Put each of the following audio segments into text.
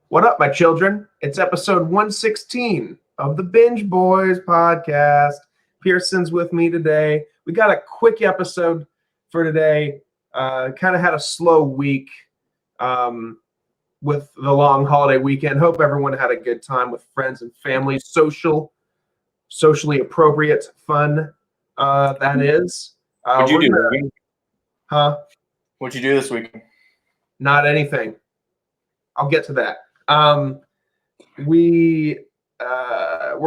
What up, my children? It's episode 116 of the Binge Boys podcast. Pearson's with me today. We got a quick episode for today. Kind of had a slow week with the long holiday weekend. Hope everyone had a good time with friends and family. Socially appropriate fun, that is. What'd you do? Huh? What'd you do this weekend? Not anything. I'll get to that. We're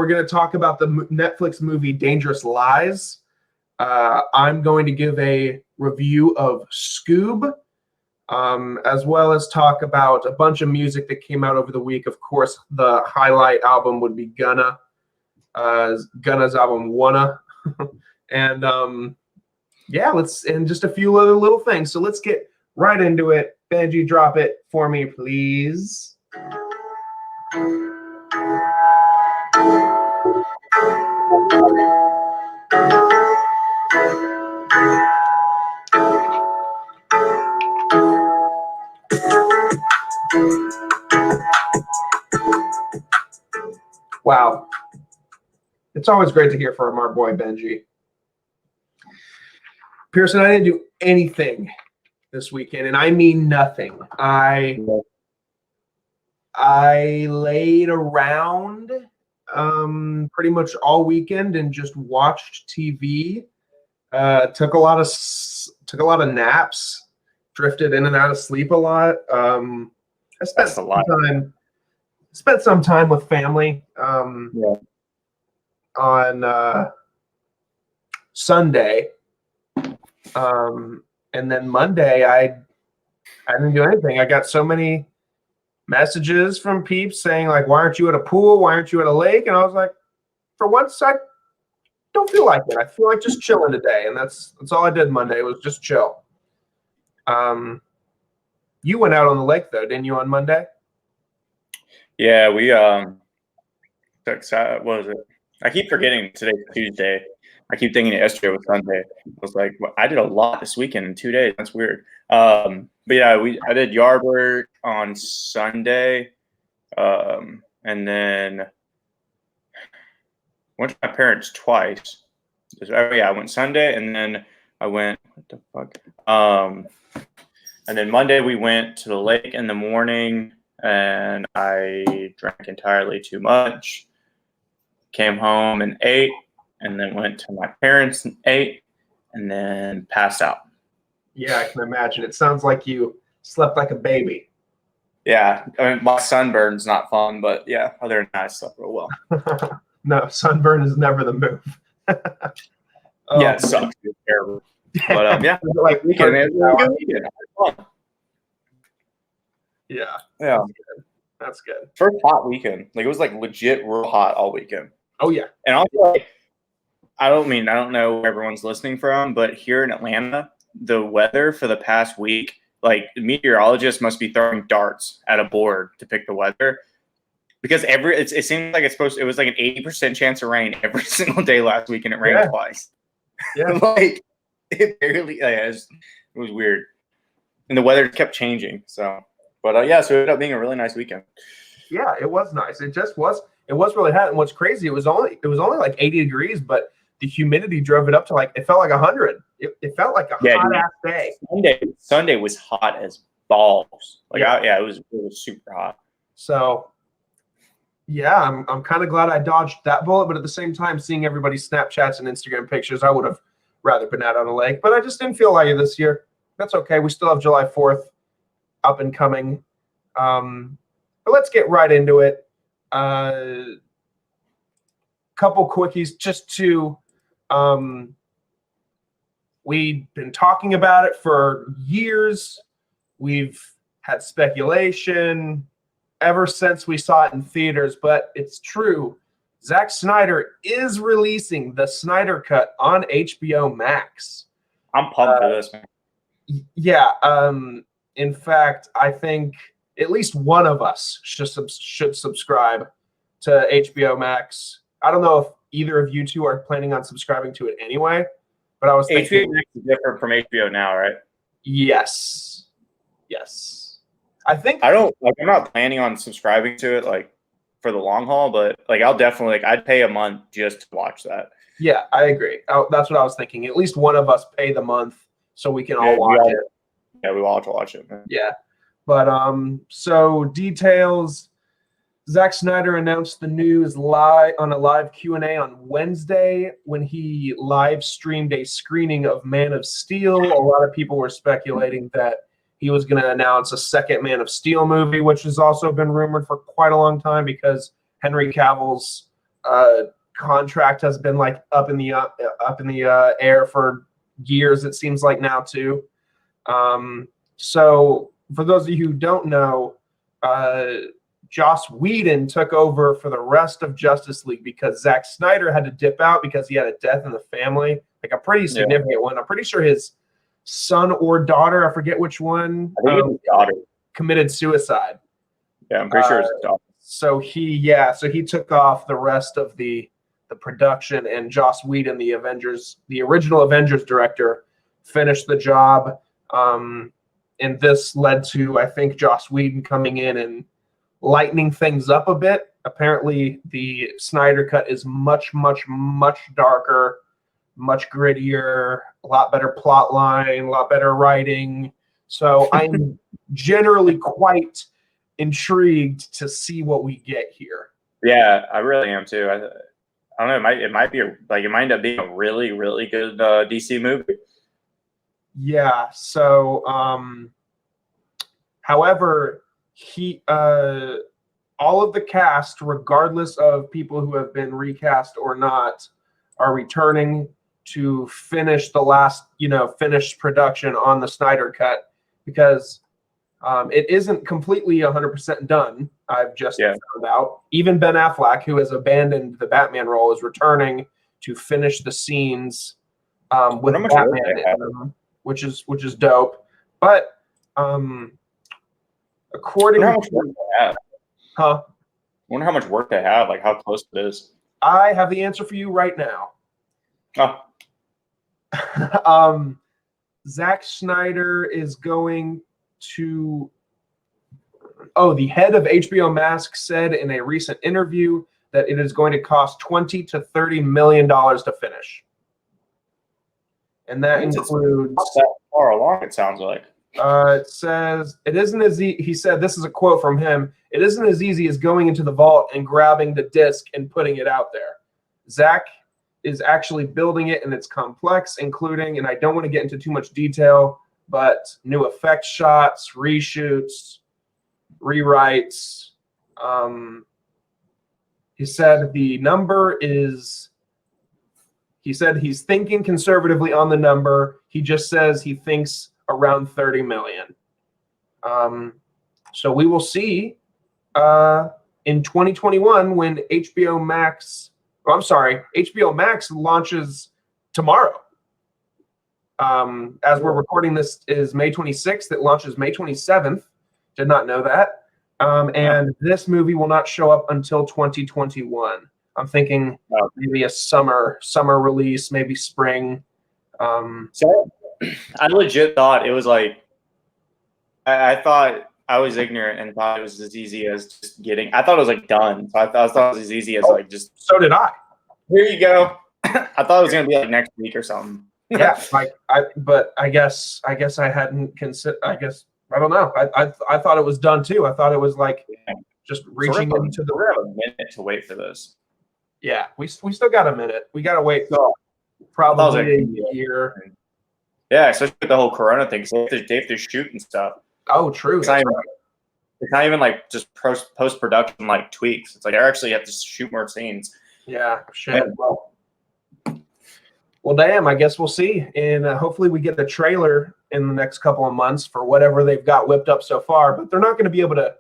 going to talk about the Netflix movie Dangerous Lies. I'm going to give a review of Scoob, as well as talk about a bunch of music that came out over the week. Of course, the highlight album would be Gunna's album WUNNA. And and just a few other little things. So let's get right into it. Benji, drop it for me, please. Wow. It's always great to hear from our boy Benji. Pearson, I didn't do anything this weekend, and I mean nothing. I laid around pretty much all weekend and just watched TV. Took a lot of naps, drifted in and out of sleep a lot. I spent some time with family on Sunday. And then Monday, I didn't do anything. I got so many messages from peeps saying, like, why aren't you at a pool? Why aren't you at a lake? And I was like, for once, I don't feel like it. I feel like just chilling today. And that's all I did Monday was just chill. You went out on the lake, though, didn't you, on Monday? Yeah, we what was it? I keep forgetting today's Tuesday. I keep thinking yesterday was Sunday. I was like, well, I did a lot this weekend in 2 days. That's weird. But yeah, I did yard work on Sunday, and then went to my parents twice. I went Sunday, and then I went. What the fuck? And then Monday we went to the lake in the morning, and I drank entirely too much. Came home and ate. And then went to my parents and ate, and then passed out. Yeah, I can imagine. It sounds like you slept like a baby. Yeah, I mean, my sunburn's not fun, but yeah, other than that, I slept real well. No, sunburn is never the move. Yeah, it sucks. It's terrible. But yeah, like weekend, man. It was a good weekend. Yeah. That's good. First hot weekend. Like, it was like legit real hot all weekend. Oh yeah. And also, like, I don't know where everyone's listening from, but here in Atlanta, the weather for the past week, like, meteorologists must be throwing darts at a board to pick the weather, because it seems like it was like an 80% chance of rain every single day last week, and it rained twice. Yeah. Like, it barely. It was weird, and the weather kept changing. So, but so it ended up being a really nice weekend. Yeah, it was nice. It just was. It was really hot, and what's crazy, it was only like 80 degrees, but the humidity drove it up to it felt like 100. It felt like a hot ass day. Sunday was hot as balls. It was super hot. So yeah, I'm kind of glad I dodged that bullet, but at the same time, seeing everybody's Snapchats and Instagram pictures, I would have rather been out on a lake. But I just didn't feel like it this year. That's okay. We still have July 4th up and coming. But let's get right into it. Couple quickies just to we've been talking about it for years. We've had speculation ever since we saw it in theaters, but it's true. Zack Snyder is releasing the Snyder Cut on HBO Max. I'm pumped for this, man. Yeah. In fact, I think at least one of us should subscribe to HBO Max. I don't know if either of you two are planning on subscribing to it anyway, but I was thinking HBO Max is different from HBO now, right? Yes. I think I don't like. I'm not planning on subscribing to it like for the long haul, but like I'll definitely like I'd pay a month just to watch that. Yeah, I agree. That's what I was thinking. At least one of us pay the month so we can Yeah, all watch it. Yeah, we all have to watch it. Man. Yeah. But so details. Zack Snyder announced the news live on a live Q&A on Wednesday when he live streamed a screening of Man of Steel. A lot of people were speculating that he was going to announce a second Man of Steel movie, which has also been rumored for quite a long time because Henry Cavill's contract has been like up in the air for years. It seems like now too. So for those of you who don't know, Joss Whedon took over for the rest of Justice League because Zack Snyder had to dip out because he had a death in the family, like a pretty significant one. I'm pretty sure his son or daughter, I forget which one, I think his daughter committed suicide. Yeah, I'm pretty sure it's his daughter. So he took off the rest of the production, and Joss Whedon, the original Avengers director, finished the job. And this led to, I think, Joss Whedon coming in and lightening things up a bit. Apparently, the Snyder Cut is much, much, much darker, much grittier, a lot better plot line, a lot better writing. So I'm generally quite intrigued to see what we get here. Yeah, I really am too. I don't know. It might end up being a really, really good DC movie. Yeah. So, however, all of the cast, regardless of people who have been recast or not, are returning to finish the last, finished production on the Snyder Cut because it isn't completely 100% done. I've just found out. Even Ben Affleck, who has abandoned the Batman role, is returning to finish the scenes with Batman in them, which is dope. But according to I wonder how much work they have, like how close it is. I have the answer for you right now. Oh. Zack Snyder is going to. The head of HBO Max said in a recent interview that it is going to cost $20 to $30 million to finish, and that includes not that far along. It sounds like. It says it isn't as he said. This is a quote from him. It isn't as easy as going into the vault and grabbing the disc and putting it out there. Zack is actually building it, and it's complex, including, and I don't want to get into too much detail, but new effect shots, reshoots, rewrites. He said the number is. He said he's thinking conservatively on the number. He just says he thinks around 30 million. So we will see in 2021 when HBO Max launches tomorrow. As we're recording this is May 26th. It launches May 27th. Did not know that. And this movie will not show up until 2021. I'm thinking maybe a summer release, maybe spring. So I legit thought it was like I thought I was ignorant and thought it was as easy as just getting. I thought it was like done. So I thought it was as easy as like just. So did I. Here you go. I thought it was gonna be like next week or something. Yeah, but I guess I hadn't considered. I guess I don't know. I thought it was done too. I thought it was like just reaching into the. We're gonna have a minute to wait for this. Yeah, we still got a minute. We got to wait probably a year. Yeah, especially with the whole Corona thing. So they have to shoot and stuff. Oh, true. It's not even like just post production like tweaks. It's like I actually have to shoot more scenes. Yeah, shit. Well, damn. I guess we'll see, and hopefully we get the trailer in the next couple of months for whatever they've got whipped up so far. But they're not going to be able to.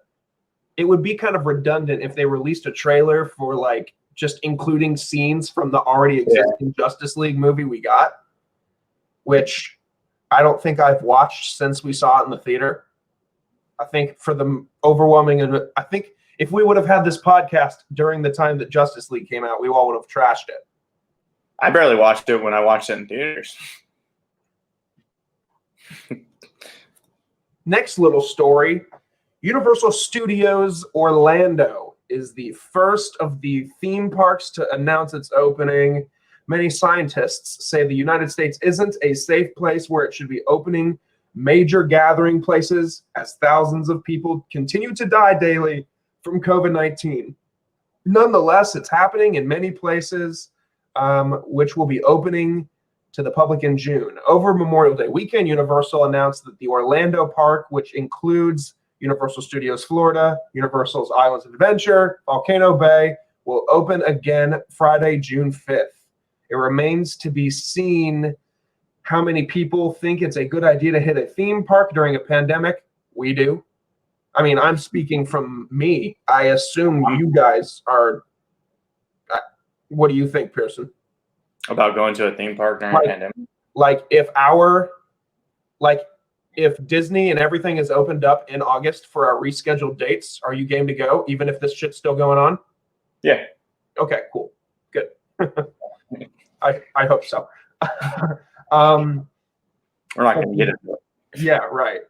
It would be kind of redundant if they released a trailer for like just including scenes from the already existing Justice League movie we got, which I don't think I've watched since we saw it in the theater. I think for the overwhelming, and I think if we would have had this podcast during the time that Justice League came out, we all would have trashed it. I barely watched it when I watched it in theaters. Next little story. Universal Studios Orlando is the first of the theme parks to announce its opening. Many scientists say the United States isn't a safe place where it should be opening major gathering places as thousands of people continue to die daily from COVID-19. Nonetheless, it's happening in many places, which will be opening to the public in June. Over Memorial Day weekend, Universal announced that the Orlando Park, which includes Universal Studios Florida, Universal's Islands of Adventure, Volcano Bay, will open again Friday, June 5th. It remains to be seen how many people think it's a good idea to hit a theme park during a pandemic. We do. I mean, I'm speaking from me. I assume you guys are. What do you think, Pearson? About going to a theme park during a pandemic? Like if Disney and everything is opened up in August for our rescheduled dates, are you game to go, even if this shit's still going on? Yeah. Okay, cool. Good. I hope so. We're not going to get it. Yeah, right.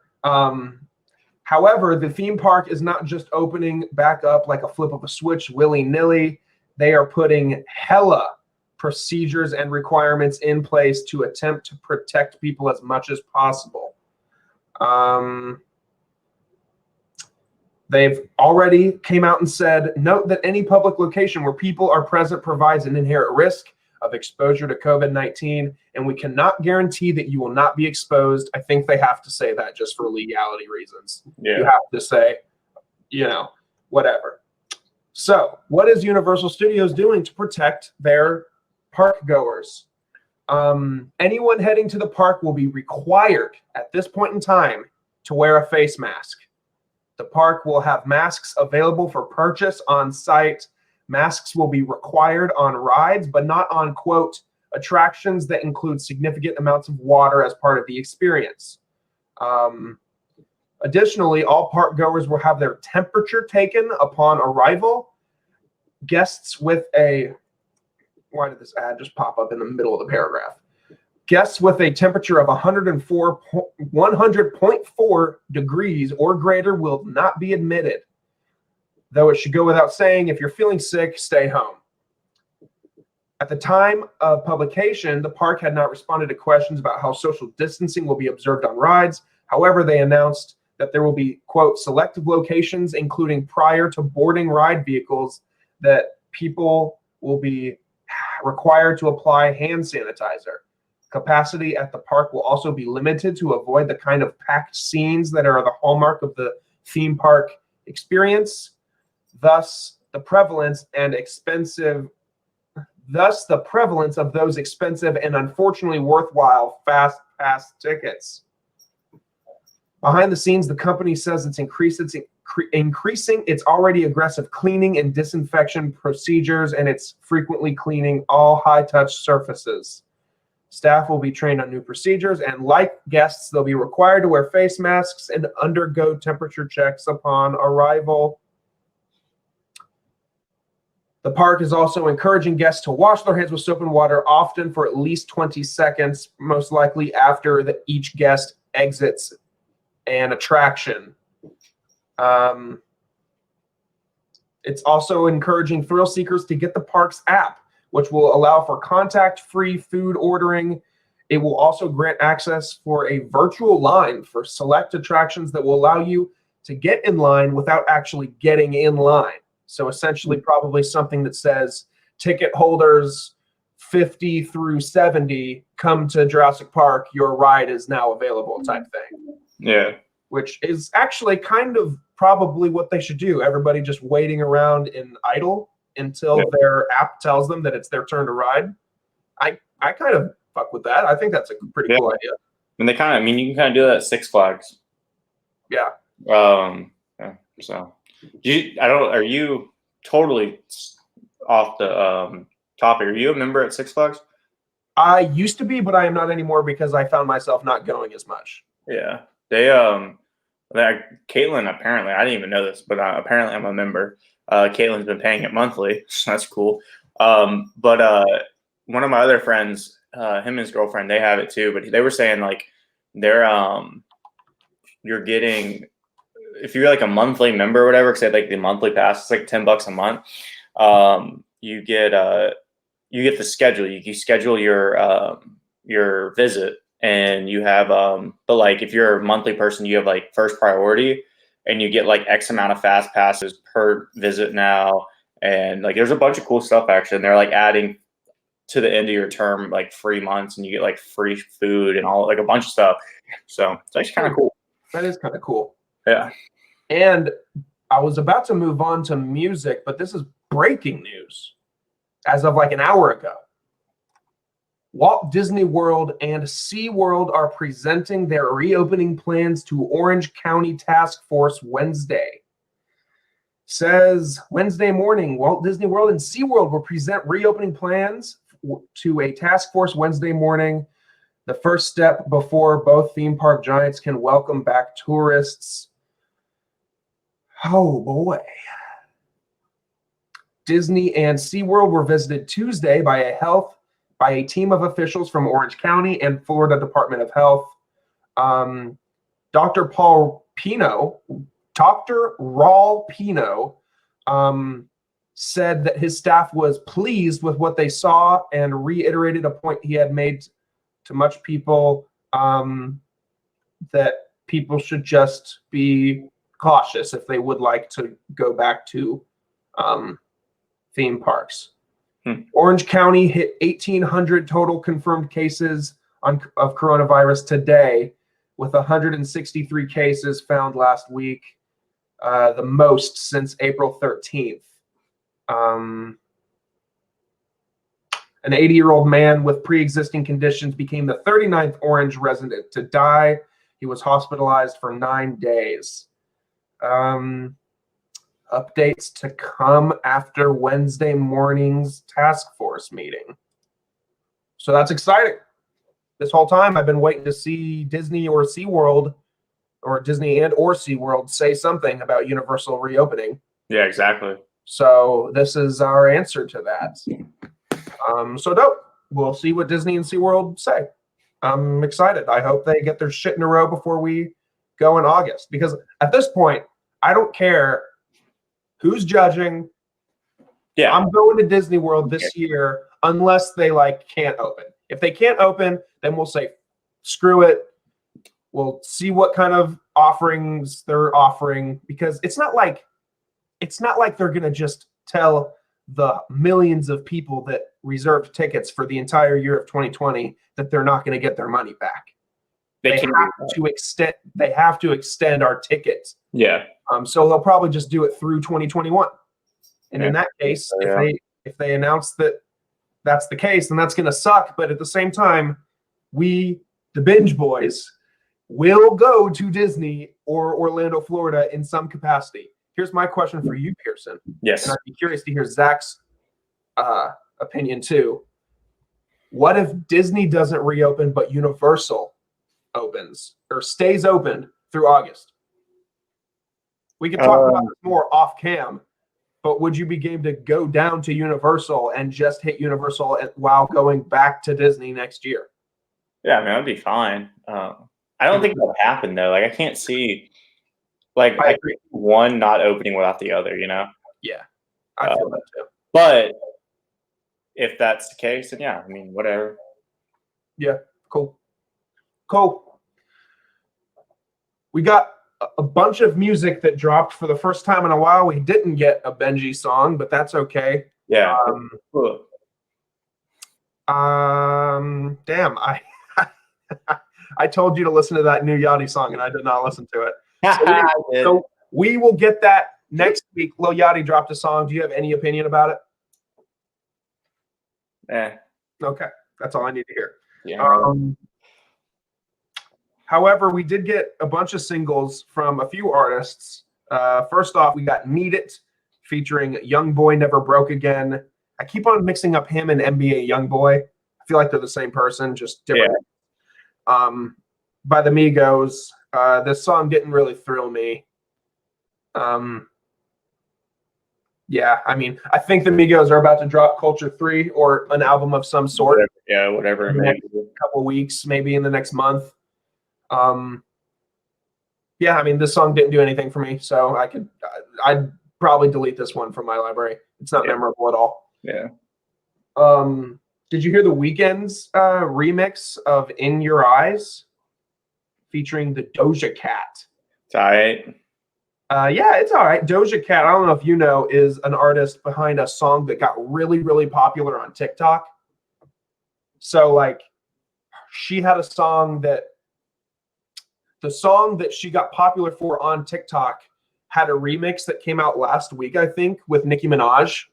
However, the theme park is not just opening back up like a flip of a switch willy-nilly. They are putting hella procedures and requirements in place to attempt to protect people as much as possible. They've already came out and said, note that any public location where people are present provides an inherent risk of exposure to COVID-19, and we cannot guarantee that you will not be exposed. I think they have to say that just for legality reasons. Yeah. You have to say, whatever. So what is Universal Studios doing to protect their park goers? Anyone heading to the park will be required at this point in time to wear a face mask. The park will have masks available for purchase on site. Masks will be required on rides, but not on, quote, attractions that include significant amounts of water as part of the experience. Additionally, all park goers will have their temperature taken upon arrival. Guests with a, why did this ad just pop up in the middle of the paragraph? Guests with a temperature of 100.4 degrees or greater will not be admitted. Though it should go without saying, if you're feeling sick, stay home. At the time of publication, the park had not responded to questions about how social distancing will be observed on rides. However, they announced that there will be, quote, selective locations, including prior to boarding ride vehicles, that people will be required to apply hand sanitizer. Capacity at the park will also be limited to avoid the kind of packed scenes that are the hallmark of the theme park experience. Thus, the prevalence of those expensive and unfortunately worthwhile fast pass tickets. Behind the scenes, the company says it's increasing its already aggressive cleaning and disinfection procedures, and it's frequently cleaning all high-touch surfaces. Staff will be trained on new procedures, and like guests, they'll be required to wear face masks and undergo temperature checks upon arrival. The park is also encouraging guests to wash their hands with soap and water, often for at least 20 seconds, most likely after each guest exits an attraction. It's also encouraging thrill seekers to get the park's app, which will allow for contact-free food ordering. It will also grant access for a virtual line for select attractions that will allow you to get in line without actually getting in line. So essentially probably something that says ticket holders 50 through 70 come to Jurassic Park, your ride is now available type thing. Yeah. Which is actually kind of probably what they should do. Everybody just waiting around in idle until their app tells them that it's their turn to ride. I kind of fuck with that. I think that's a pretty cool idea. And you can kind of do that at Six Flags. Yeah. So are you totally off the topic? Are you a member at Six Flags? I used to be, but I am not anymore because I found myself not going as much. Yeah. Caitlin, apparently, I didn't even know this, but apparently I'm a member. Caitlin's been paying it monthly, so that's cool. But one of my other friends, him and his girlfriend, they have it too, but they were saying like they're you're getting if you're like a monthly member or whatever, because like the monthly pass, it's like $10 a month. You get the schedule. You schedule your visit, and you have but like if you're a monthly person, you have like first priority, and you get like X amount of fast passes per visit now, and like there's a bunch of cool stuff actually. And they're like adding to the end of your term like free months, and you get like free food and all like a bunch of stuff. So it's actually kind of cool. That is kind of cool. Yeah. And I was about to move on to music, but this is breaking news as of like an hour ago. Walt Disney World and SeaWorld are presenting their reopening plans to Orange County Task Force Wednesday. Says Wednesday morning, Walt Disney World and SeaWorld will present reopening plans to a task force Wednesday morning, the first step before both theme park giants can welcome back tourists. Oh boy. Disney and SeaWorld were visited Tuesday by a team of officials from Orange County and Florida Department of Health. Dr. Raul Pino said that his staff was pleased with what they saw and reiterated a point he had made to much people, that people should just be cautious if they would like to go back to theme parks. Orange County hit 1,800 total confirmed cases of coronavirus today, with 163 cases found last week, the most since April 13th. An 80-year-old man with pre-existing conditions became the 39th Orange resident to die. He was hospitalized for 9 days. Updates to come after Wednesday morning's task force meeting. So that's exciting. This whole time I've been waiting to see Disney or SeaWorld, or Disney and or SeaWorld, say something about Universal reopening. Yeah, exactly. So this is our answer to that. So dope. We'll see what Disney and SeaWorld say. I'm excited. I hope they get their shit in a row before we go in August, because at this point, I don't care who's judging. Yeah, I'm going to Disney World this year unless they like can't open. If they can't open, then we'll say screw it. We'll see what kind of offerings they're offering, because it's not like they're gonna just tell the millions of people that reserved tickets for the entire year of 2020 that they're not going to get their money back. They have to extend our tickets. Yeah. So they'll probably just do it through 2021. And in that case, if they announce that that's the case, then that's going to suck. But at the same time, we, the Binge Boys, will go to Disney or Orlando, Florida in some capacity. Here's my question for you, Pearson. Yes. And I'd be curious to hear Zach's opinion too. What if Disney doesn't reopen, but Universal opens or stays open through August? We can talk about this more off cam, but would you be game to go down to Universal and just hit Universal while going back to Disney next year? Yeah, I mean, that'd be fine. I don't think that'll happen though. Like, I can't see. Like, I agree. One not opening without the other, you know? Yeah, I feel that too. But if that's the case, then yeah, I mean, whatever. Yeah, cool. We got a bunch of music that dropped for the first time in a while. We didn't get a Benji song, but that's okay. Yeah. Damn, I told you to listen to that new Yachty song, and I did not listen to it. So we will get that next week. Lil Yachty dropped a song. Do you have any opinion about it? Okay, that's all I need to hear. Yeah. However, we did get a bunch of singles from a few artists. First off, we got Need It featuring Young Boy Never Broke Again. I keep on mixing up him and NBA Young Boy. I feel like they're the same person, just different. Yeah. By the Migos. This song didn't really thrill me. Yeah, I mean, I think the Migos are about to drop Culture 3 or an album of some sort. Whatever. In the next couple weeks, maybe in the next month. yeah, I mean, this song didn't do anything for me, so I'd probably delete this one from my library. It's not memorable at all. Yeah. Did you hear the Weeknd's remix of "In Your Eyes" featuring the Doja Cat? It's all right. Yeah, it's all right. Doja Cat, I don't know if you know, is an artist behind a song that got really, really popular on TikTok. So, like, she had a song that the song that she got popular for on TikTok had a remix that came out last week, I think, with Nicki Minaj.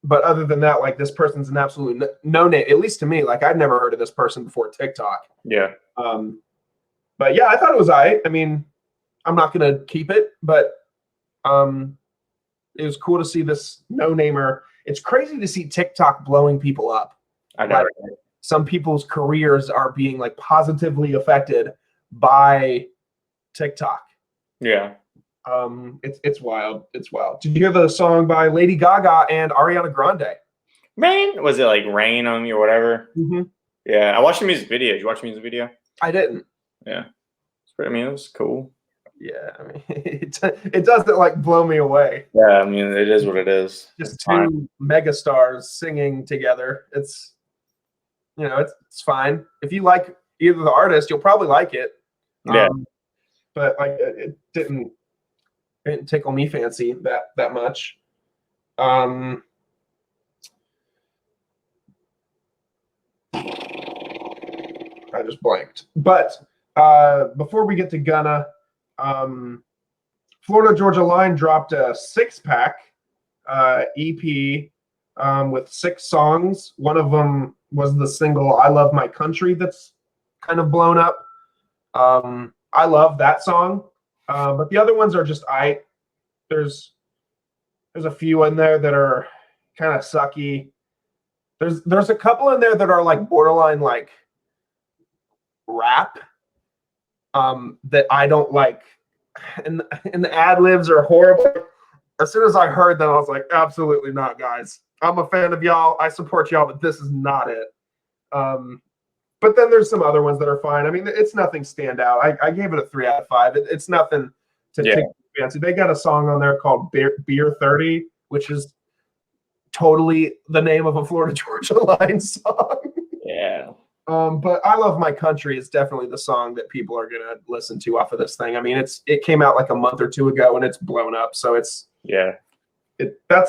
But other than that, like, this person's an absolute no name, at least to me. Like, I'd never heard of this person before TikTok. Yeah. But yeah, I thought it was all right. I mean, I'm not gonna keep it, but it was cool to see this no-namer. It's crazy to see TikTok blowing people up. I know. Like, some people's careers are being like positively affected by TikTok. Yeah. It's wild. It's wild. Did you hear the song by Lady Gaga and Ariana Grande? Rain? Was it like Rain on Me or whatever? Mm-hmm. Yeah. I watched the music video. Did you watch the music video? I didn't. Yeah. I mean, it was cool. Yeah, I mean, it doesn't like blow me away. Yeah, I mean, it is what it is. Just two megastars singing together. It's, you know, it's fine. If you like either the artist, you'll probably like it. Yeah. But like, it didn't tickle me fancy that much. I just blanked. But before we get to Gunna, Florida Georgia Line dropped a 6-pack EP with 6 songs. One of them was the single "I Love My Country" that's kind of blown up. I love that song, but the other ones are just there's a few in there that are kind of sucky. There's a couple in there that are like borderline like rap that I don't like, and the ad libs are horrible. As soon as I heard them, I was like, absolutely not, guys. I'm a fan of y'all. I support y'all, but this is not it. But then there's some other ones that are fine. I mean, it's nothing stand out. I gave it a 3 out of 5. It's nothing to take fancy. They got a song on there called Beer 30, which is totally the name of a Florida Georgia Line song. Yeah. But "I Love My Country" is definitely the song that people are gonna listen to off of this thing. I mean, it came out like a month or 2 ago and it's blown up. So that's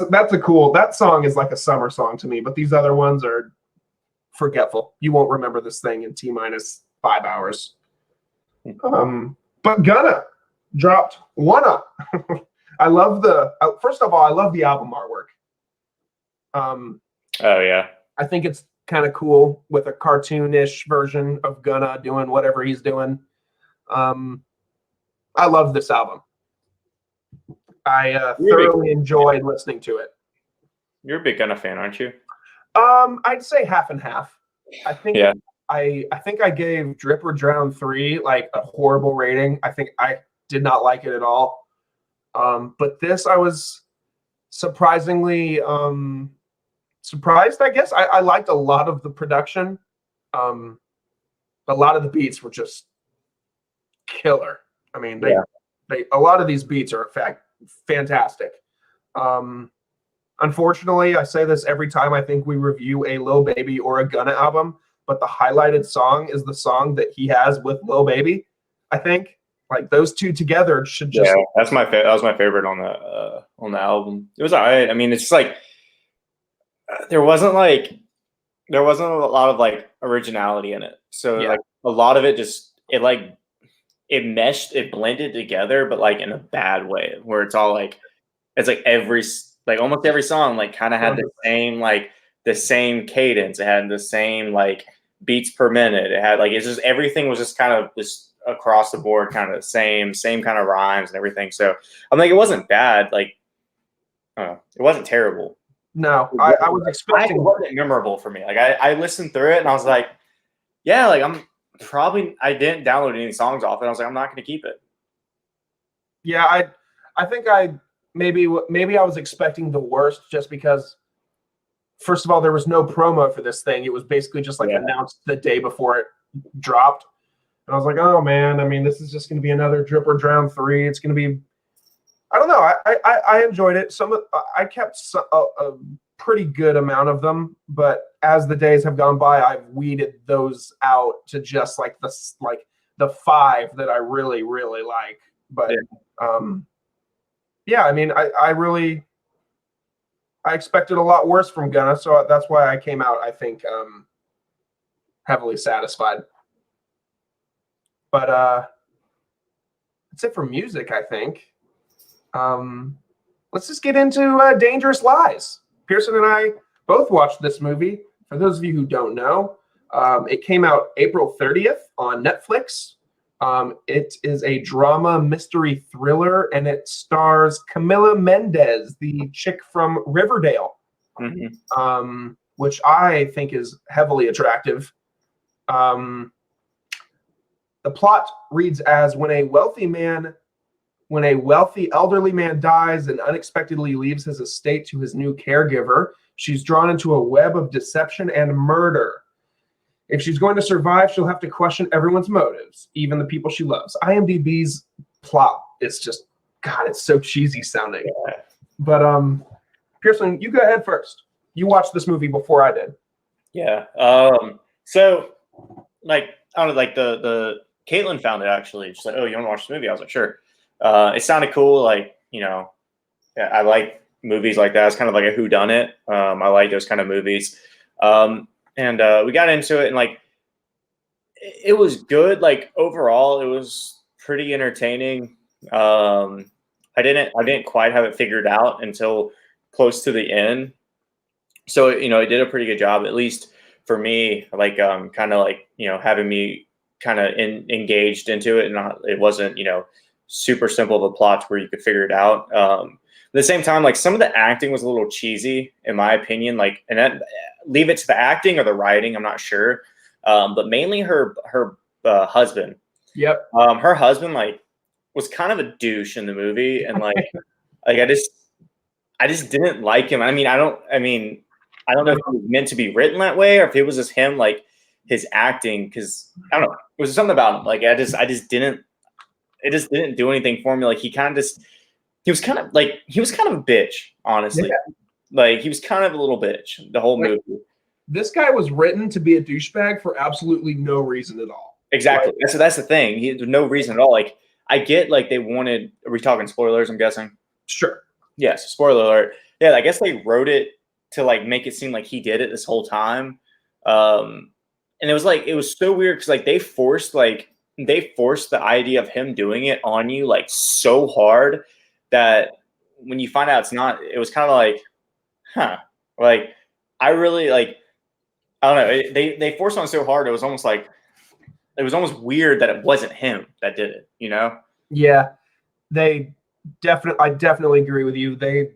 a cool. That song is like a summer song to me. But these other ones are forgetful. You won't remember this thing in T-minus 5 hours. But Gunna dropped WUNNA. I love first of all, I love the album artwork. Oh yeah. I think it's kind of cool with a cartoonish version of Gunna doing whatever he's doing. I love this album. I thoroughly enjoyed listening to it. You're a big Gunna fan, aren't you? I'd say half and half. I think I think I gave Drip or Drown 3 like a horrible rating. I think I did not like it at all. But this I was surprisingly surprised, I guess. I liked a lot of the production. A lot of the beats were just killer. I mean, a lot of these beats are in fact fantastic. Unfortunately, I say this every time I think we review a Lil Baby or a Gunna album, but the highlighted song is the song that he has with Lil Baby. I think like those two together should just. Yeah, that was my favorite on the album. It was all right. I mean, it's just like there wasn't a lot of like originality in it. So like a lot of it just it meshed, it blended together, but like in a bad way, where it's all like it's like almost every song like kind of had the same cadence. It had the same like beats per minute. It had like it's just everything was just kind of this across the board kind of same kind of rhymes and everything. So I'm like, it wasn't bad. Like it wasn't terrible. No, I was expecting. It wasn't memorable for me. Like I listened through it and I was like, yeah, like I didn't download any songs off it. I was like, I'm not going to keep it. Yeah, I think maybe I was expecting the worst just because, first of all, there was no promo for this thing. It was basically just like announced the day before it dropped. And I was like, oh man, I mean, this is just going to be another Drip or Drown 3. It's going to be, I don't know. I enjoyed it. I kept a pretty good amount of them, but as the days have gone by, I've weeded those out to just like the 5 that I really, really like. But yeah, I mean, I expected a lot worse from Gunna, so that's why I came out, I think, heavily satisfied. But that's it for music, I think. Let's just get into Dangerous Lies. Pearson and I both watched this movie. For those of you who don't know, it came out April 30th on Netflix. It is a drama mystery thriller, and it stars Camila Mendes, the chick from Riverdale, which I think is heavily attractive. The plot reads as when a wealthy elderly man dies and unexpectedly leaves his estate to his new caregiver, she's drawn into a web of deception and murder. If she's going to survive, she'll have to question everyone's motives, even the people she loves. IMDb's plot is just, God, it's so cheesy sounding. Yeah. But Pearson, you go ahead first. You watched this movie before I did. Yeah. So, like, I don't know, like the Caitlin found it actually. She's like, "Oh, you want to watch the movie?" I was like, "Sure." It sounded cool. Like, you know, I like movies like that. It's kind of like a whodunit. I like those kind of movies. And we got into it, and like, it was good. Like, overall, it was pretty entertaining. I didn't quite have it figured out until close to the end. So, you know, it did a pretty good job, at least for me, like, kind of like, you know, having me kind of engaged into it, and it wasn't, you know, super simple of a plot where you could figure it out. At the same time, like, some of the acting was a little cheesy, in my opinion. Like, and that, leave it to the acting or the writing, I'm not sure. But mainly her husband. Yep. Her husband, like, was kind of a douche in the movie, and like, I just didn't like him. I don't know if it was meant to be written that way, or if it was just him, like, his acting, because I don't know, it was something about him. Like, it just didn't do anything for me. Like, he was kind of a bitch, honestly. Yeah. Like, he was kind of a little bitch the whole movie. This guy was written to be a douchebag for absolutely no reason at all. Exactly. Like, that's the thing. There's no reason at all. Like, I get, like, they wanted. Are we talking spoilers? I'm guessing. Sure. Yes. Spoiler alert. Yeah. I guess they wrote it to, like, make it seem like he did it this whole time. And it was so weird because, like, they forced the idea of him doing it on you, like, so hard that when you find out it's not, it was kind of like, huh. Like, I really, like, I don't know. They forced on so hard. It was almost weird that it wasn't him that did it, you know? Yeah. I definitely agree with you. They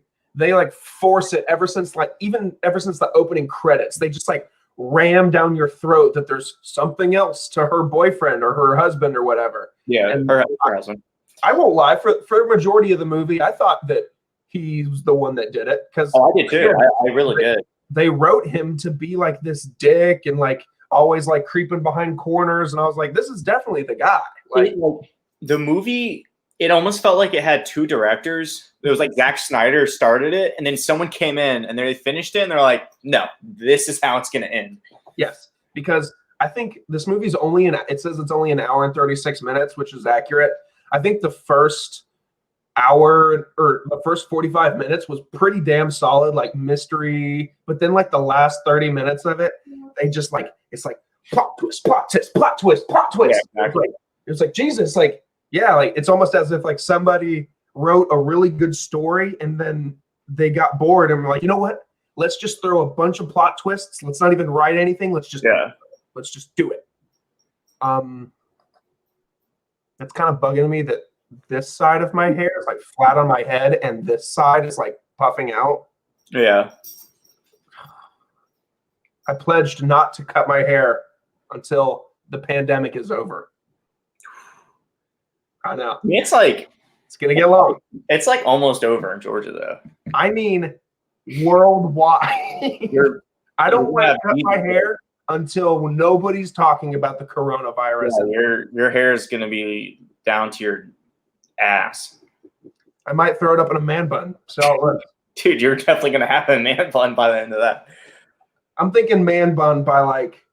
like force it ever since the opening credits. They just like ram down your throat that there's something else to her boyfriend or her husband or whatever. Yeah, and her husband. I won't lie. For the majority of the movie, I thought that he was the one that did it. Because I did too. I really did. They wrote him to be like this dick and like always like creeping behind corners, and I was like, this is definitely the guy. Like, the movie, it almost felt like it had two directors. It was like Zack Snyder started it, and then someone came in and they finished it, and they're like, no, this is how it's going to end. Yes, because I think this movie's it says it's only an hour and 36 minutes, which is accurate. I think the first hour or the first 45 minutes was pretty damn solid, like mystery. But then like the last 30 minutes of it, they just like, it's like plot twist, plot twist, plot twist, plot twist. Yeah, exactly. It's like, Jesus, like, yeah, like it's almost as if like somebody wrote a really good story and then they got bored and were like, you know what? Let's just throw a bunch of plot twists. Let's not even write anything. Let's just do it. It's kind of bugging me that this side of my hair is like flat on my head and this side is like puffing out. Yeah. I pledged not to cut my hair until the pandemic is over. I know. It's like, it's going to get long. It's like almost over in Georgia though. I mean, worldwide. I don't want to cut my hair until nobody's talking about the coronavirus. Yeah, your hair is gonna be down to your ass. I might throw it up in a man bun. So, dude, you're definitely gonna have a man bun by the end of that. I'm thinking man bun by like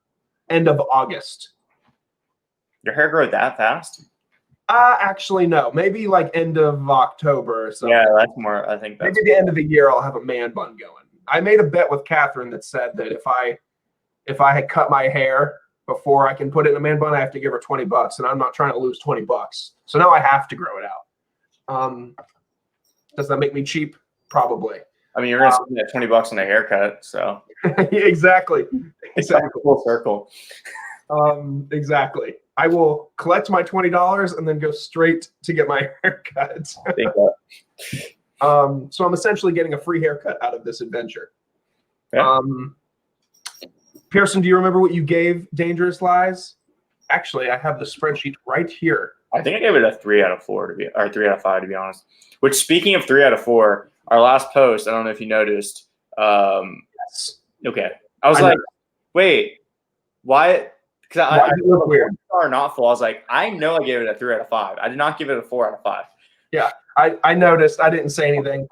end of August. Your hair grow that fast? Actually, no. Maybe like end of October or something. Yeah, that's more. I think that's maybe the end of the year I'll have a man bun going. I made a bet with Catherine that said that if I had cut my hair before I can put it in a man bun, I have to give her $20, and I'm not trying to lose $20. So now I have to grow it out. Does that make me cheap? Probably. I mean, you're gonna spend that $20 on a haircut, so exactly. Full circle. Exactly. I will collect my $20 and then go straight to get my haircut. So I'm essentially getting a free haircut out of this adventure. Yeah. Pearson, do you remember what you gave Dangerous Lies? Actually, I have the spreadsheet right here. I think I gave it a 3 out of 4 or 3 out of 5 to be honest. Which, speaking of 3 out of 4, our last post, I don't know if you noticed. Yes. Okay, I was like, wait, why? Because I look weird. Or not full. I was like, I know I gave it a 3 out of 5. I did not give it a 4 out of 5. Yeah, I noticed. I didn't say anything.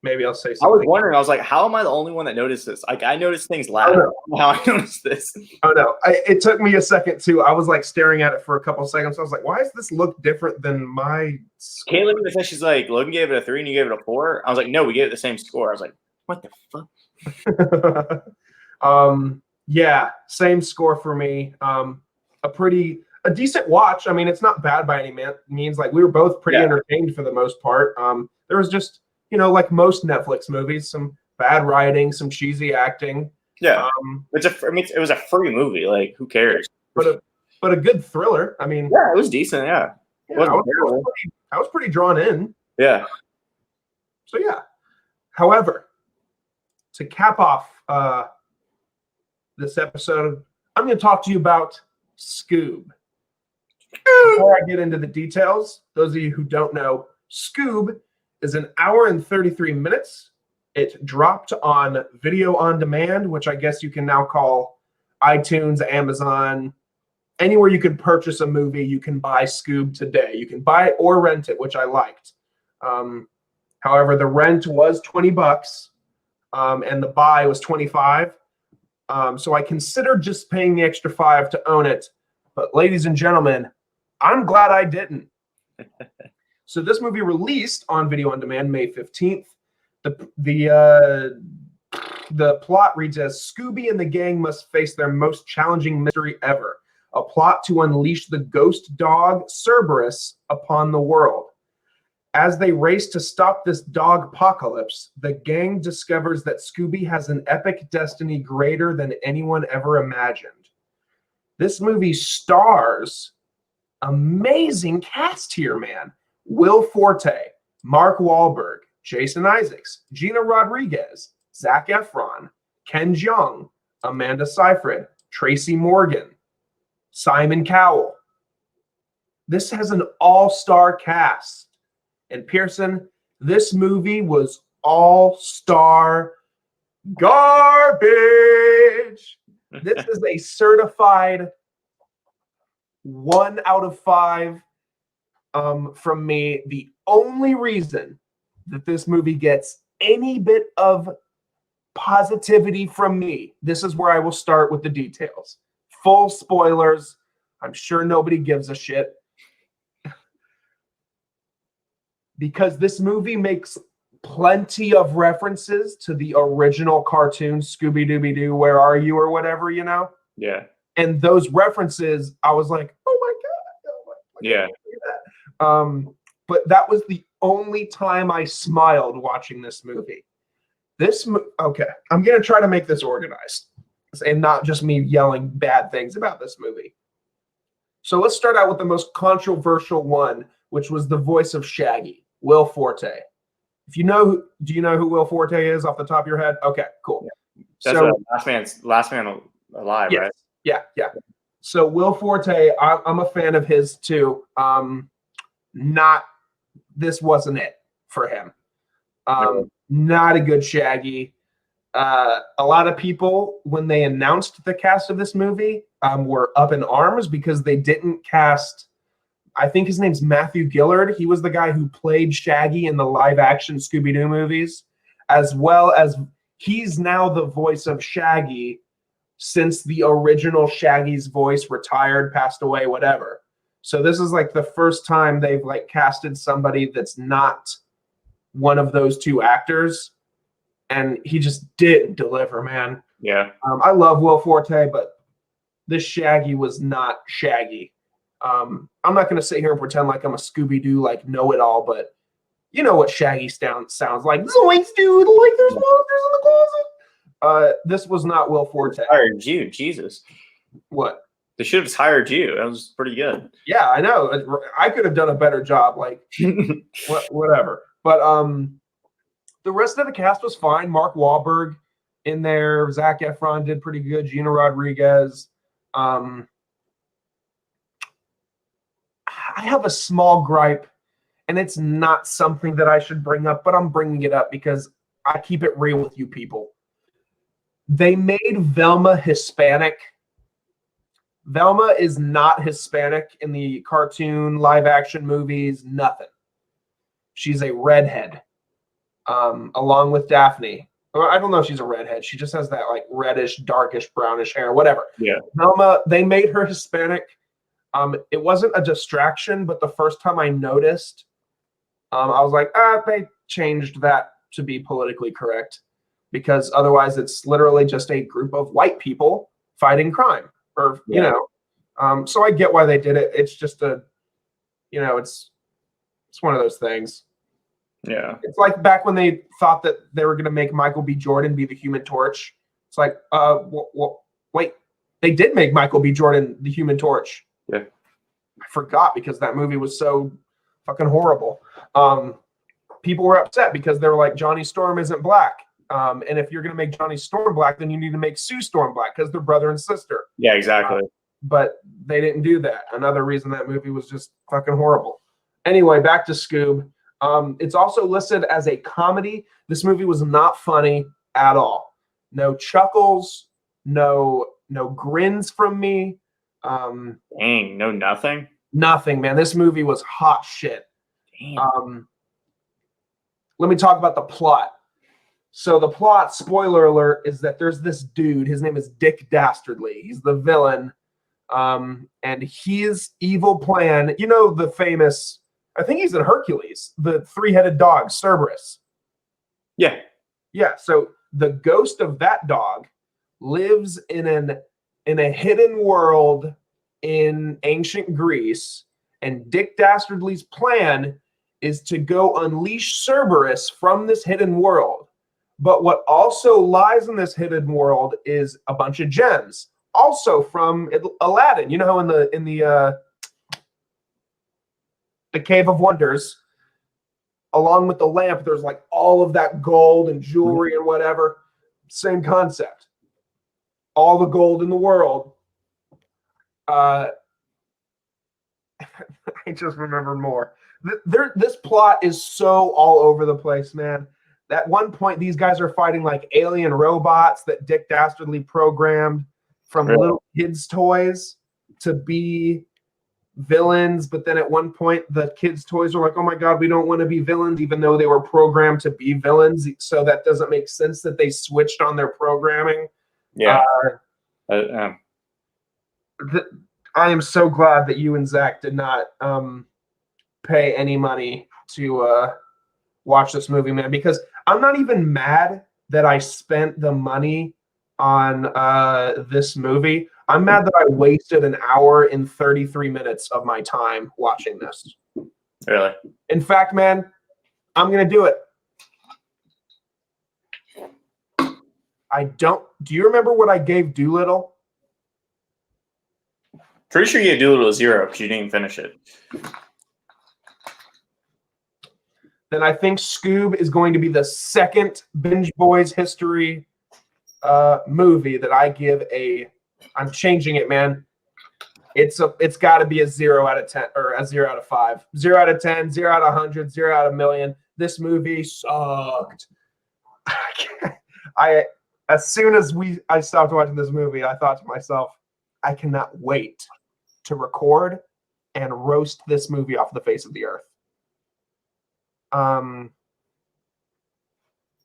Maybe I'll say something. I was wondering. I was like, how am I the only one that noticed this? Like, I noticed things last. How I noticed this? Oh no! It took me a second too. I was like staring at it for a couple of seconds. I was like, why does this look different than my score? Caitlin even said, she's like, Logan gave it a 3 and you gave it a 4. I was like, no, we gave it the same score. I was like, what the fuck? Yeah, same score for me. A decent watch. I mean, it's not bad by any means. Like, we were both pretty entertained for the most part. There was just, like most Netflix movies, some bad writing, some cheesy acting. Yeah, it was a free movie. Like, who cares? But a good thriller. I mean, yeah, it was decent. Yeah, I was pretty drawn in. Yeah. So yeah. However, to cap off this episode, I'm going to talk to you about Scoob. Before I get into the details, those of you who don't know, Scoob is an hour and 33 minutes. It dropped on video on demand, which I guess you can now call iTunes, Amazon, anywhere you can purchase a movie, you can buy Scoob today. You can buy it or rent it, which I liked. However, the rent was $20, and the buy was $25. So I considered just paying the extra $5 to own it. But ladies and gentlemen, I'm glad I didn't. So this movie released on video on demand May 15th. The plot reads as Scooby and the gang must face their most challenging mystery ever, a plot to unleash the ghost dog Cerberus upon the world. As they race to stop this dog apocalypse, the gang discovers that Scooby has an epic destiny greater than anyone ever imagined. This movie stars amazing cast here, man. Will Forte, Mark Wahlberg, Jason Isaacs, Gina Rodriguez, Zac Efron, Ken Jeong, Amanda Seyfried, Tracy Morgan, Simon Cowell. This has an all-star cast. And Pearson, this movie was all-star garbage. This is a certified 1 out of 5 from me. The only reason that this movie gets any bit of positivity from me, this is where I will start with the details. Full spoilers. I'm sure nobody gives a shit. Because this movie makes plenty of references to the original cartoon Scooby-Dooby-Doo, Where Are You, or whatever, Yeah. And those references, I was like, oh my God. Yeah. But that was the only time I smiled watching this movie. Okay, I'm going to try to make this organized and not just me yelling bad things about this movie. So let's start out with the most controversial one, which was the voice of Shaggy, Will Forte. Do you know who Will Forte is off the top of your head? Okay, cool. That's last man alive, yes, right? Yeah. So Will Forte, I'm a fan of his too. This wasn't it for him. Not a good Shaggy. A lot of people, when they announced the cast of this movie, were up in arms because they didn't cast. I think his name's Matthew Gillard. He was the guy who played Shaggy in the live-action Scooby-Doo movies, as well as he's now the voice of Shaggy since the original Shaggy's voice retired, passed away, whatever. So this is like the first time they've like casted somebody that's not one of those two actors, and he just didn't deliver, man. Yeah. I love Will Forte, but this Shaggy was not Shaggy. I'm not going to sit here and pretend like I'm a Scooby-Doo like know-it-all, but you know what Shaggy sounds like. Zoinks, dude! Like there's monsters in the closet. This was not Will Forte. Hired you, Jesus. What? They should have just hired you. That was pretty good. Yeah, I know. I could have done a better job. Like whatever. But the rest of the cast was fine. Mark Wahlberg in there. Zac Efron did pretty good. Gina Rodriguez. I have a small gripe, and it's not something that I should bring up, but I'm bringing it up because I keep it real with you people. They made Velma Hispanic. Velma is not Hispanic in the cartoon, live-action movies, nothing. She's a redhead, along with Daphne. Or I don't know if she's a redhead. She just has that like reddish, darkish, brownish hair, whatever. Yeah. Velma, they made her Hispanic. It wasn't a distraction, but the first time I noticed, I was like, they changed that to be politically correct, because otherwise it's literally just a group of white people fighting crime, or you know. So I get why they did it. It's just it's one of those things. Yeah. It's like back when they thought that they were going to make Michael B. Jordan be the Human Torch. It's like, wait, they did make Michael B. Jordan the Human Torch. Yeah. I forgot because that movie was so fucking horrible. People were upset because they were like, Johnny Storm isn't black. And if you're going to make Johnny Storm black, then you need to make Sue Storm black because they're brother and sister. Yeah, exactly. But they didn't do that. Another reason that movie was just fucking horrible. Anyway, back to Scoob. It's also listed as a comedy. This movie was not funny at all. No chuckles, no grins from me. Dang, no nothing? Nothing, man. This movie was hot shit. Damn. Let me talk about the plot. So the plot, spoiler alert, is that there's this dude. His name is Dick Dastardly. He's the villain. And his evil plan, you know, the famous, I think he's in Hercules, the three-headed dog, Cerberus. Yeah. Yeah, so the ghost of that dog lives in a hidden world in ancient Greece, and Dick Dastardly's plan is to go unleash Cerberus from this hidden world. But what also lies in this hidden world is a bunch of gems, also from Aladdin. You know how in the Cave of Wonders, along with the lamp, there's like all of that gold and jewelry and whatever. Same concept. All the gold in the world. I just remember more. This plot is so all over the place, man. At one point, these guys are fighting like alien robots that Dick Dastardly programmed from little kids' toys to be villains. But then at one point, the kids' toys are like, oh my God, we don't want to be villains, even though they were programmed to be villains. So that doesn't make sense that they switched on their programming. Yeah. I am so glad that you and Zach did not pay any money to watch this movie, man, because I'm not even mad that I spent the money on this movie. I'm mad that I wasted an hour and 33 minutes of my time watching this. Really? In fact, man, I'm going to do it. Do you remember what I gave Doolittle? Pretty sure you gave Doolittle a 0 because you didn't even finish it. Then I think Scoob is going to be the second Binge Boys history movie that I give I'm changing it, man. It's got to be a 0 out of 10 or a 0 out of 5. 0 out of 10, 0 out of 100, 0 out of million. This movie sucked. As soon as I stopped watching this movie, I thought to myself, I cannot wait to record and roast this movie off the face of the earth.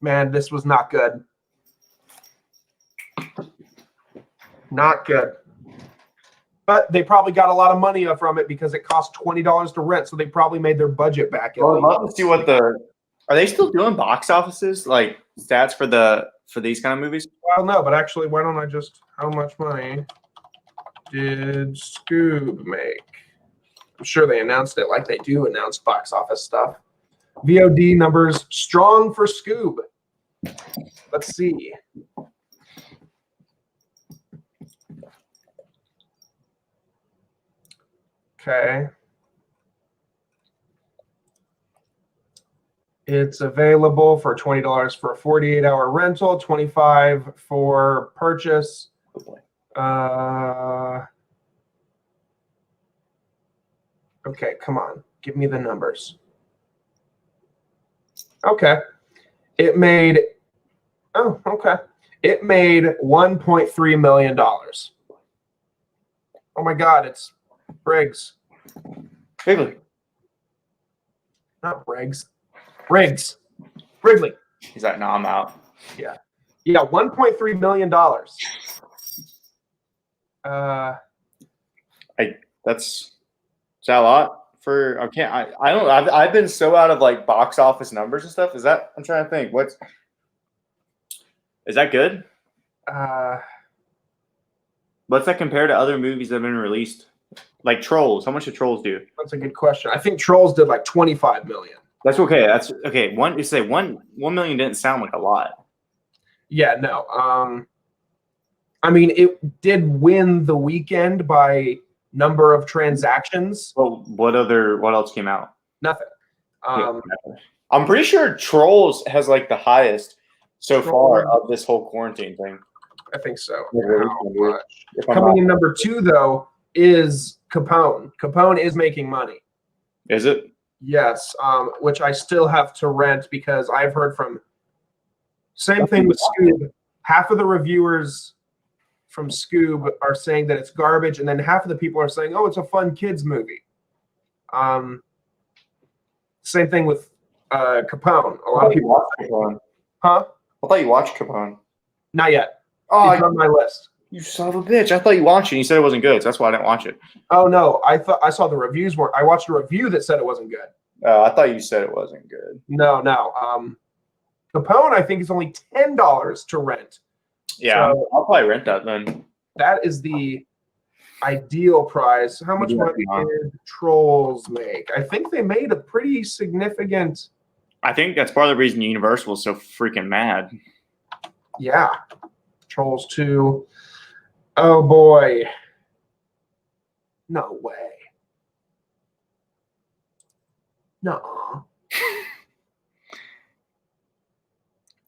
Man, this was not good. Not good. But they probably got a lot of money from it because it cost $20 to rent, so they probably made their budget back. Well, I'd love to see what are they still doing box offices like stats for these kind of movies? Well, no, but actually, why don't I just how much money did Scoob make? I'm sure they announced it like they do announce box office stuff. VOD numbers strong for Scoob. Let's see. Okay. It's available for $20 for a 48-hour rental, $25 for purchase. Okay, come on. Give me the numbers. Okay. It made It made $1.3 million. Oh my God, it's Briggs. Wrigley. Not Briggs. Briggs. Wrigley. He's like, no, I'm out. Yeah. Yeah, $1.3 million. Is that a lot for I've been so out of like box office numbers and stuff. I'm trying to think. Is that good? What's that compared to other movies that have been released? Like Trolls. How much did Trolls do? That's a good question. I think Trolls did like 25 million. That's okay. That's okay. You say 1 million didn't sound like a lot. Yeah, no. I mean, it did win the Weeknd by number of transactions. Well, what else came out? Nothing. I'm pretty sure Trolls has like the highest so far of this whole quarantine thing. I think so. Yeah, coming in number 2 though is Capone. Capone is making money. Is it? Yes, which I still have to rent because I've heard from. Same thing with Scoob. Half of the reviewers from Scoob are saying that it's garbage, and then half of the people are saying, "Oh, it's a fun kids movie." Same thing with Capone. A lot of people watched Capone. Huh? I thought you watched Capone. Not yet. Oh, it's on my list. You son of a bitch! I thought you watched it. And you said it wasn't good, so that's why I didn't watch it. Oh no, I saw the reviews were. I watched a review that said it wasn't good. I thought you said it wasn't good. No. Capone, I think, is only $10 to rent. Yeah, so, I'll probably rent that then. That is the ideal price. How much money did Trolls make? I think they made a pretty significant. I think that's part of the reason Universal is so freaking mad. Yeah, Trolls 2. Oh boy. No way. No.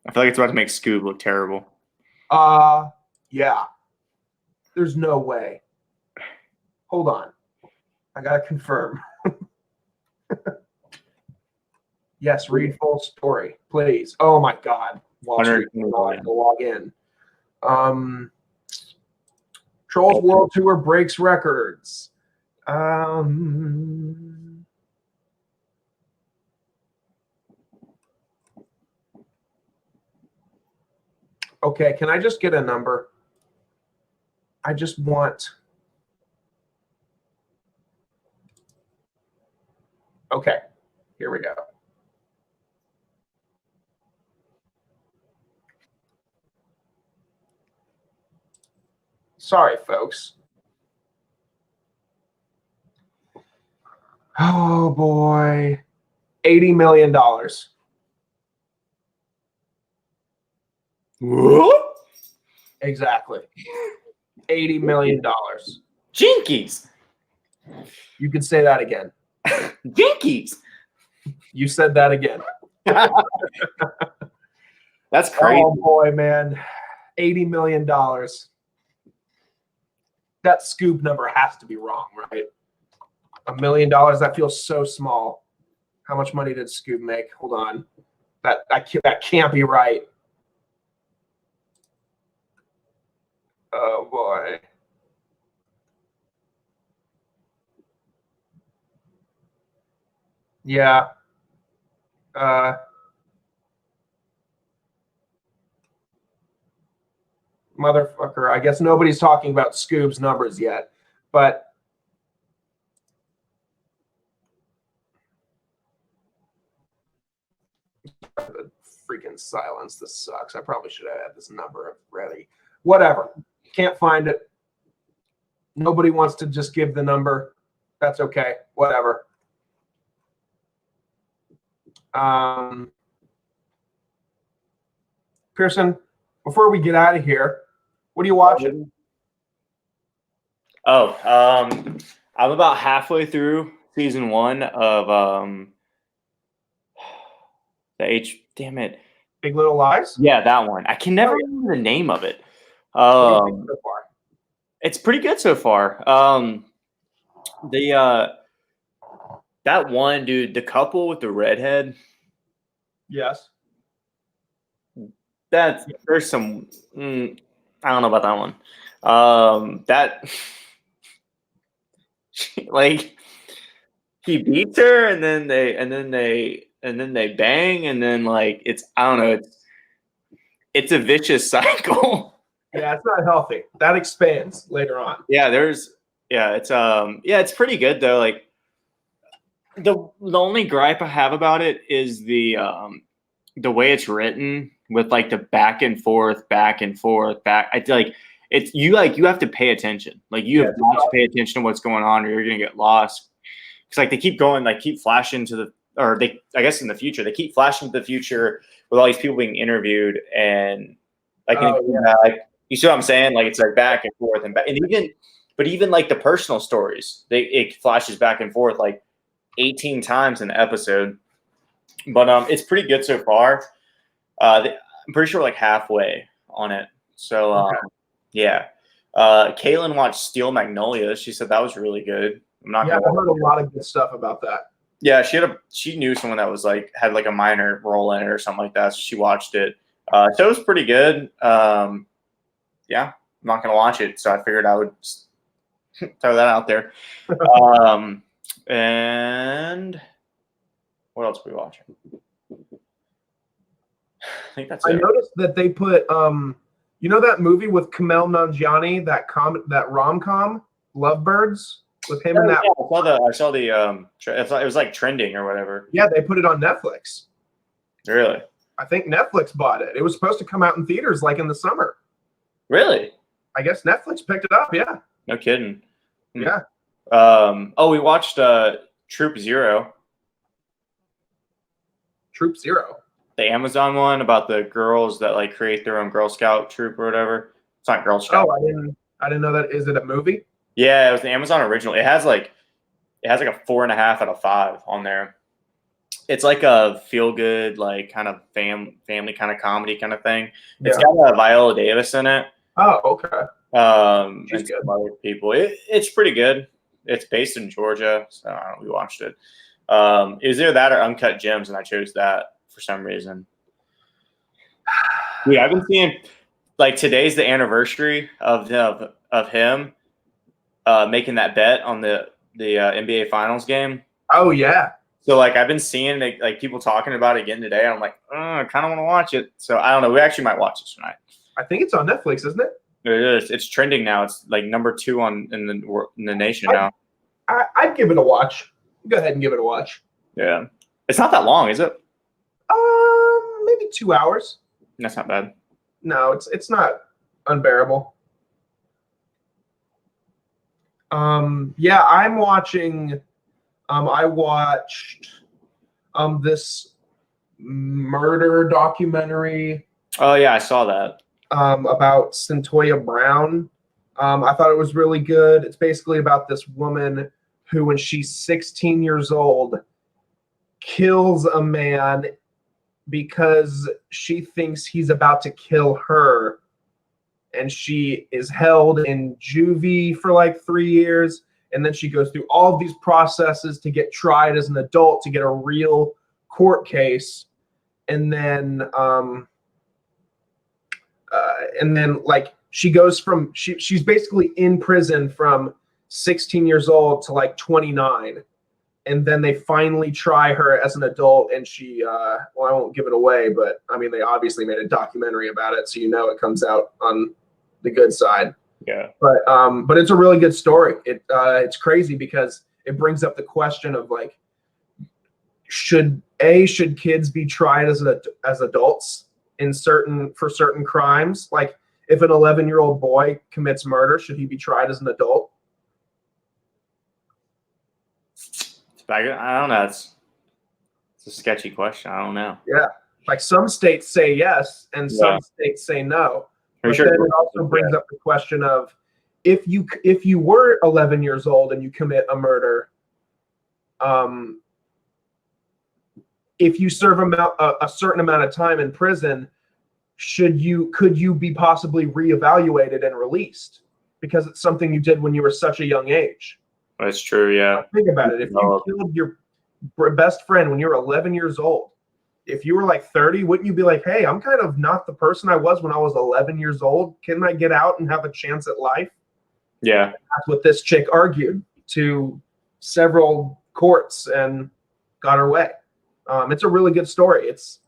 I feel like it's about to make Scoob look terrible. Yeah. There's no way. Hold on. I gotta confirm. Yes, read full story, please. Oh my God. Wall Street to log in. Trolls World Tour breaks records. Okay, can I just get a number? I just want. Okay, here we go. Sorry, folks. Oh boy, $80 million. What? Exactly. $80 million. Jinkies. You can say that again. Jinkies. You said that again. That's crazy. Oh boy, man. $80 million. That Scoob number has to be wrong, right? $1 million, that feels so small. How much money did Scoob make? Hold on. That can't be right. Oh boy. Yeah. Motherfucker. I guess nobody's talking about Scoob's numbers yet, but the freaking silence. This sucks. I probably should have had this number ready. Whatever. Can't find it. Nobody wants to just give the number. That's okay. Whatever. Pearson, before we get out of here, what are you watching? Oh, I'm about halfway through season 1 of damn it. Big Little Lies? Yeah, that one. I can never remember the name of it. What do you think so far? It's pretty good so far. That one dude, the couple with the redhead. Yes. There's some. I don't know about that one. That like he beats her, and then they bang, and then like I don't know. It's a vicious cycle. Yeah, it's not healthy. That expands later on. Yeah, it's pretty good though. Like the only gripe I have about it is the way it's written with like the back and forth. I feel like you have to pay attention. Like you have to pay attention to what's going on, or you're gonna get lost. Because like they keep flashing to I guess in the future they keep flashing to the future with all these people being interviewed, and like you see what I'm saying? Like it's like back and forth and back, and even like the personal stories, it flashes back and forth like 18 times in the episode. But it's pretty good so far. I'm pretty sure we're like halfway on it. So yeah. Kaylin watched Steel Magnolias. She said that was really good. I've heard a lot of good stuff about that. Yeah, she knew someone that was like had like a minor role in it or something like that. So she watched it. So it was pretty good. Yeah, I'm not gonna watch it, so I figured I would throw that out there. And what else are we watching? I think that's it. I noticed that they put you know that movie with Kumail Nanjiani, that rom-com, Lovebirds, with him and that. Yeah, I saw the it was like trending or whatever. Yeah, they put it on Netflix. Really? I think Netflix bought it. It was supposed to come out in theaters like in the summer. Really? I guess Netflix picked it up. Yeah. No kidding. Yeah. We watched Troop Zero. Troop Zero. The Amazon one about the girls that like create their own Girl Scout troop or whatever. It's not Girl Scout. Oh, I didn't know that. Is it a movie? Yeah, it was the Amazon original. It has like a 4.5 out of 5 on there. It's like a feel good, like kind of family kind of comedy kind of thing. It's got Viola Davis in it. Oh, okay. She's good. Other people. It's pretty good. It's based in Georgia, so I don't know, we watched it. It was either that or Uncut Gems, and I chose that for some reason. Yeah, I've been seeing like today's the anniversary of him making that bet on the NBA Finals game. Oh yeah. So like I've been seeing like people talking about it again today. And I'm like, I kind of want to watch it. So I don't know. We actually might watch this tonight. I think it's on Netflix, isn't it? It is. It's trending now. It's like number 2 in the nation now. I'd give it a watch. Go ahead and give it a watch. Yeah, it's not that long, is it? Maybe 2 hours. That's not bad. No, it's not unbearable. Yeah, I'm watching. I watched this murder documentary. Oh yeah, I saw that. About Centoya Brown. I thought it was really good. It's basically about this woman who, when she's 16 years old, kills a man because she thinks he's about to kill her. And she is held in juvie for like 3 years. And then she goes through all of these processes to get tried as an adult, to get a real court case. And then like she goes from she's basically in prison from 16 years old to like 29, and then they finally try her as an adult, and she well, I won't give it away, but I mean, they obviously made a documentary about it, so it comes out on the good side. Yeah. But it's a really good story. It's crazy because it brings up the question of like, should kids be tried as adults for certain crimes? Like, if an 11-year-old boy commits murder, should he be tried as an adult? I don't know. It's a sketchy question. I don't know. Yeah, like some states say yes, and some states say no. But then it also brings up the question of, if you were 11 years old and you commit a murder, if you serve a certain amount of time in prison, could you be possibly reevaluated and released because it's something you did when you were such a young age? That's true. Yeah. Think about it. If you killed your best friend when you were 11 years old, if you were like 30, wouldn't you be like, hey, I'm kind of not the person I was when I was 11 years old. Can I get out and have a chance at life? Yeah. That's what this chick argued to several courts and got her way. It's a really good story. It's,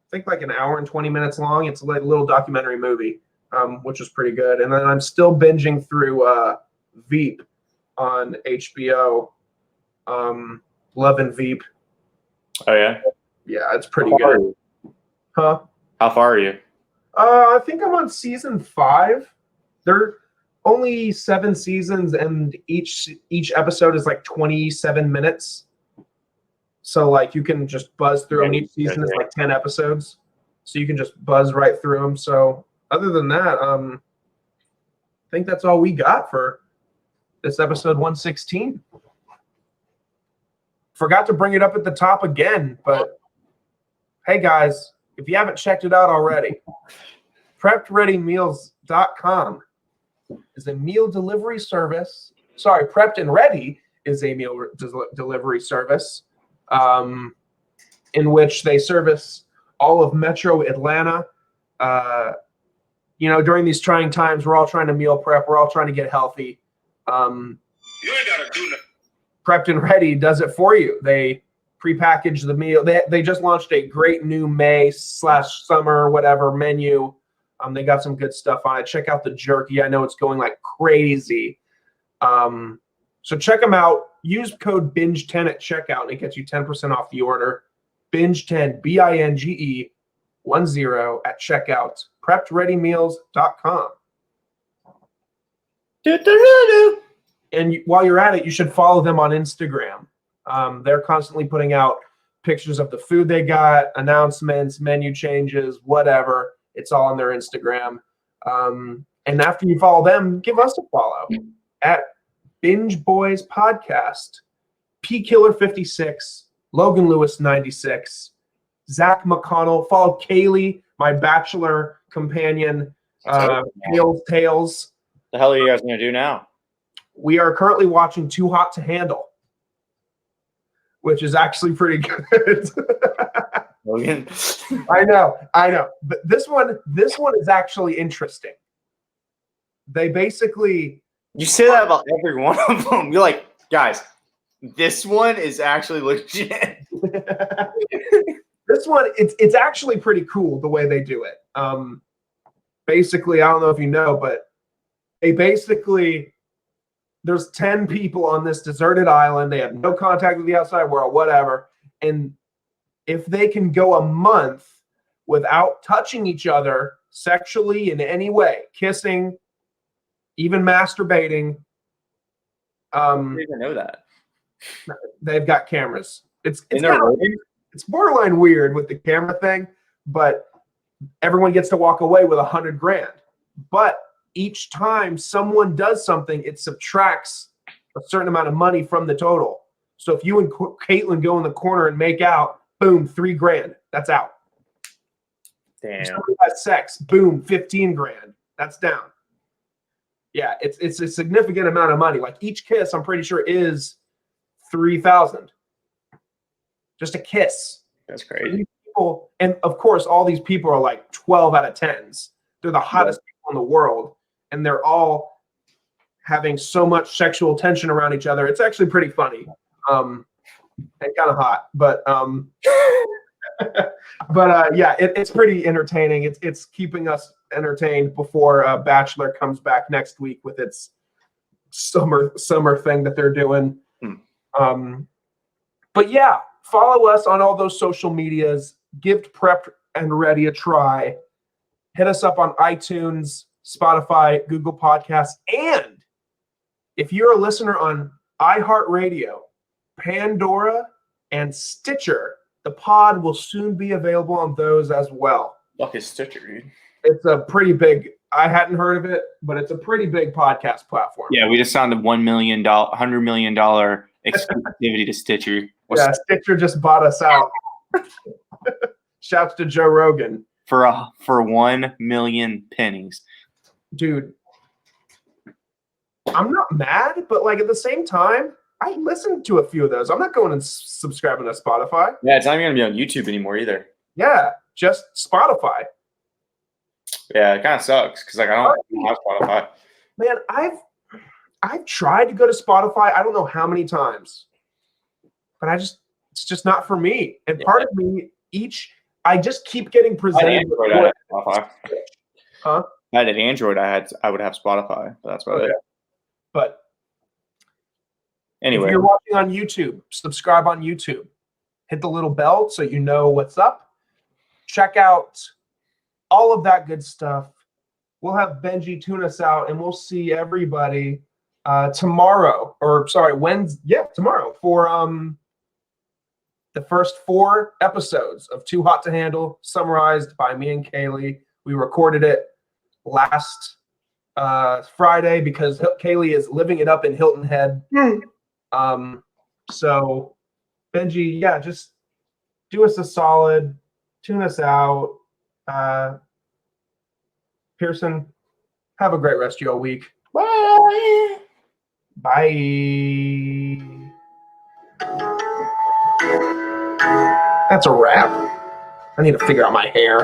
I think, like an hour and 20 minutes long. It's like a little documentary movie, which is pretty good. And then I'm still binging through Veep on HBO. Love and Veep. Oh, yeah? Yeah, it's pretty good. Huh? How far are you? I think I'm on season 5. They're only 7 seasons, and each episode is like 27 minutes. So like you can just buzz through them. Each season is like 10 episodes, so you can just buzz right through them. So other than that, I think that's all we got for this episode 116. Forgot to bring it up at the top again, but hey guys, if you haven't checked it out already, PrepkedReadyMeals.com is a meal delivery service. Sorry, Prepped and Ready is a meal delivery service in which they service all of Metro Atlanta. During these trying times, we're all trying to meal prep. We're all trying to get healthy. You ain't gotta do that. Prepped and Ready does it for you. They prepackage the meal. They just launched a great new May/summer whatever menu. They got some good stuff on it. Check out the jerky. I know it's going like crazy. So check them out. Use code BINGE10 at checkout, and it gets you 10% off the order. BINGE10, BINGE10 at checkout. PrepkedReadyMeals.com. And while you're at it, you should follow them on Instagram. They're constantly putting out pictures of the food they got, announcements, menu changes, whatever. It's all on their Instagram. And after you follow them, give us a follow at Binge Boys Podcast. P Killer 56, Logan Lewis 96, Zach McConnell. Follow Kaylee, my bachelor companion. Tales. The hell are you guys gonna do now? We are currently watching Too Hot to Handle, which is actually pretty good. Logan. I know. But this one is actually interesting. They basically, you say that about every one of them. You're like, guys, this one is actually legit. This one, it's actually pretty cool the way they do it. Basically, I don't know if you know, but there's 10 people on this deserted island. They have no contact with the outside world, whatever. And if they can go a month without touching each other sexually in any way, kissing, even masturbating, I didn't even know that. They've got cameras. It's borderline weird with the camera thing, but everyone gets to walk away with $100,000. But each time someone does something, it subtracts a certain amount of money from the total. So if you and Caitlin go in the corner and make out, boom, $3,000. That's out. Damn. If somebody has sex, boom, $15,000. That's down. Yeah, it's a significant amount of money. Like each kiss, I'm pretty sure is $3,000. Just a kiss. That's crazy. People, and of course, all these people are like 12 out of 10s. They're the hottest people in the world. and they're all having so much sexual tension around each other. It's actually pretty funny. And kind of hot, but yeah, it's pretty entertaining. It's keeping us entertained before Bachelor comes back next week with its summer thing that they're doing. But yeah, follow us on all those social medias. Give Prep and Ready a try. Hit us up on iTunes, Spotify, Google Podcasts, and if you're a listener on iHeartRadio, Pandora, and Stitcher, the pod will soon be available on those as well. Fuck is Stitcher, dude? It's a pretty big, I hadn't heard of it, but it's a pretty big podcast platform. Yeah, we just signed a $1 million exclusivity to Stitcher. Yeah, Stitcher just bought us out. Shouts to Joe Rogan. For 1 million pennies. Dude, I'm not mad, but like at the same time, I listened to a few of those. I'm not going and subscribing to Spotify. Yeah, it's not even going to be on YouTube anymore either. Yeah, just Spotify. Yeah, it kind of sucks because like I don't have Spotify. Man, I've tried to go to Spotify. I don't know how many times, but it's just not for me. And part of me, I just keep getting presented. I had Spotify. Huh? I had an Android. I would have Spotify, but that's about it. But anyway, if you're watching on YouTube, subscribe on YouTube. Hit the little bell so you know what's up. Check out all of that good stuff. We'll have Benji tune us out, and we'll see everybody tomorrow. Wednesday. Yeah, tomorrow for the first 4 episodes of Too Hot to Handle, summarized by me and Kaylee. We recorded it last Friday because Kaylee is living it up in Hilton Head. So Benji, yeah, just do us a solid, tune us out. Pearson, have a great rest of your week. bye. Bye. That's a wrap. I need to figure out my hair.